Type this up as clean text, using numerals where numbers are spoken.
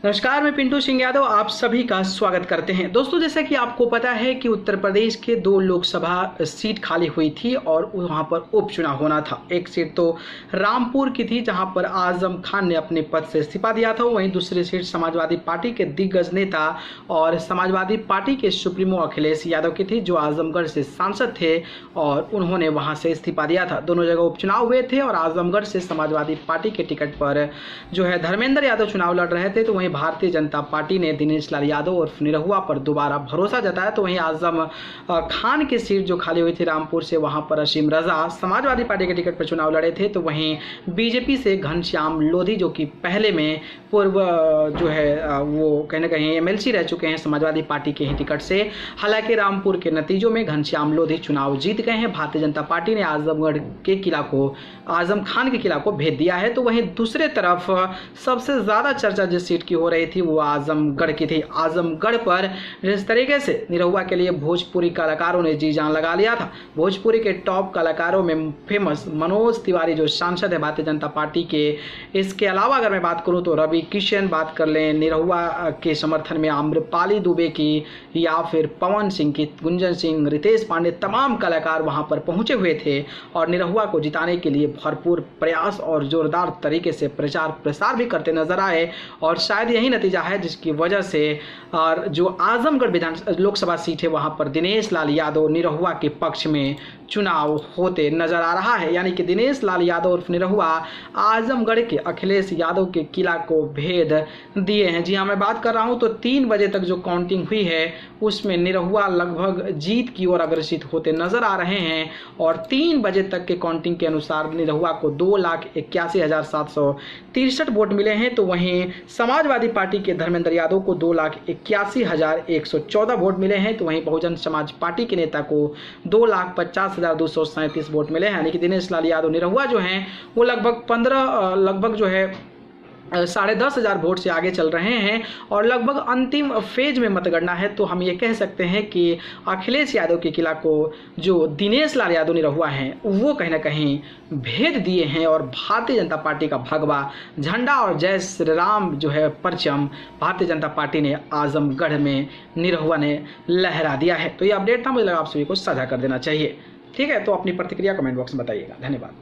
नमस्कार, मैं पिंटू सिंह यादव आप सभी का स्वागत करते हैं। दोस्तों, जैसा कि आपको पता है कि उत्तर प्रदेश के 2 लोकसभा सीट खाली हुई थी और वहां पर उपचुनाव होना था। एक सीट तो रामपुर की थी जहां पर आजम खान ने अपने पद से इस्तीफा दिया था। वहीं दूसरी सीट समाजवादी पार्टी के दिग्गज नेता और समाजवादी पार्टी के सुप्रीमो अखिलेश यादव की थी, जो आजमगढ़ से सांसद थे और उन्होंने वहां से इस्तीफा दिया था। दोनों जगह उपचुनाव हुए थे और आजमगढ़ से समाजवादी पार्टी के टिकट पर जो है धर्मेंद्र यादव चुनाव लड़ रहे थे, तो वहीं भारतीय जनता पार्टी ने दिनेश लाल यादव और निरहुआ पर दोबारा भरोसा जताया। तो वहीं आजम खान की सीट जो खाली हुई थी रामपुर से, वहां पर असीम रजा समाजवादी पार्टी के टिकट पर चुनाव लड़े थे। तो वहीं बीजेपी से घनश्याम लोधी, जो कि पहले में पूर्व जो है वो कहीं ना कहीं एमएलसी रह चुके हैं समाजवादी पार्टी के ही टिकट से। हालांकि रामपुर के नतीजों में घनश्याम लोधी चुनाव जीत गए हैं। भारतीय जनता पार्टी ने आजमगढ़ के किला को, आजम खान के किला को भेज दिया है। तो वहीं दूसरे तरफ सबसे ज्यादा चर्चा जिस सीट की हो रही थी वो आजमगढ़ की थी। आजमगढ़ पर जिस तरीके से निरहुआ के लिए भोजपुरी कलाकारों ने जी जान लगा लिया था, भोजपुरी के टॉप कलाकारों में फेमस मनोज तिवारी जो सांसद है भारतीय जनता पार्टी के, इसके अलावा अगर मैं बात करूं तो रवि किशन, बात कर लें निरहुआ के समर्थन में आम्रपाली दुबे की, या फिर पवन सिंह की, गुंजन सिंह, रितेश पांडे, तमाम कलाकार वहां पर पहुंचे हुए थे और निरहुआ को जिताने के लिए भरपूर प्रयास और जोरदार तरीके से प्रचार प्रसार भी करते नजर आए। और शायद यही नतीजा है जिसकी वजह से और जो आजमगढ़ लोकसभा सीट है वहां पर दिनेश लाल यादव निरहुआ के पक्ष में चुनाव होते नजर आ रहा है। यानी कि दिनेश लाल यादव और निरहुआ आजमगढ़ के अखिलेश यादव के किला को भेद दिए हैं। जी हाँ, मैं बात कर रहा हूं तो 3 बजे तक जो काउंटिंग हुई है उसमें निरहुआ लगभग जीत की ओर अग्रसित होते नजर आ रहे हैं और 3 बजे तक के काउंटिंग के अनुसार निरहुआ को 2,81,763 वोट मिले हैं। तो वहीं समाजवादी पार्टी के धर्मेंद्र यादव को 2,81,114 वोट मिले हैं। तो वहीं बहुजन समाज पार्टी के नेता को 2,50,237 वोट मिले हैं। यानी कि दिनेश लाल यादव निरहुआ जो हैं वो लगभग जो है 10,500 वोट से आगे चल रहे हैं और लगभग अंतिम फेज में मतगणना है। तो हम ये कह सकते हैं कि अखिलेश यादव के किला को जो दिनेश लाल यादव निरहुआ हैं वो कहीं ना कहीं भेद दिए हैं और भारतीय जनता पार्टी का भगवा झंडा और जय श्री राम जो है परचम भारतीय जनता पार्टी ने आजमगढ़ में निरहुआ ने लहरा दिया है। तो ये अपडेट था, मुझे लगा आप सभी को साझा कर देना चाहिए। ठीक है, तो अपनी प्रतिक्रिया कमेंट बॉक्स में बताइएगा। धन्यवाद।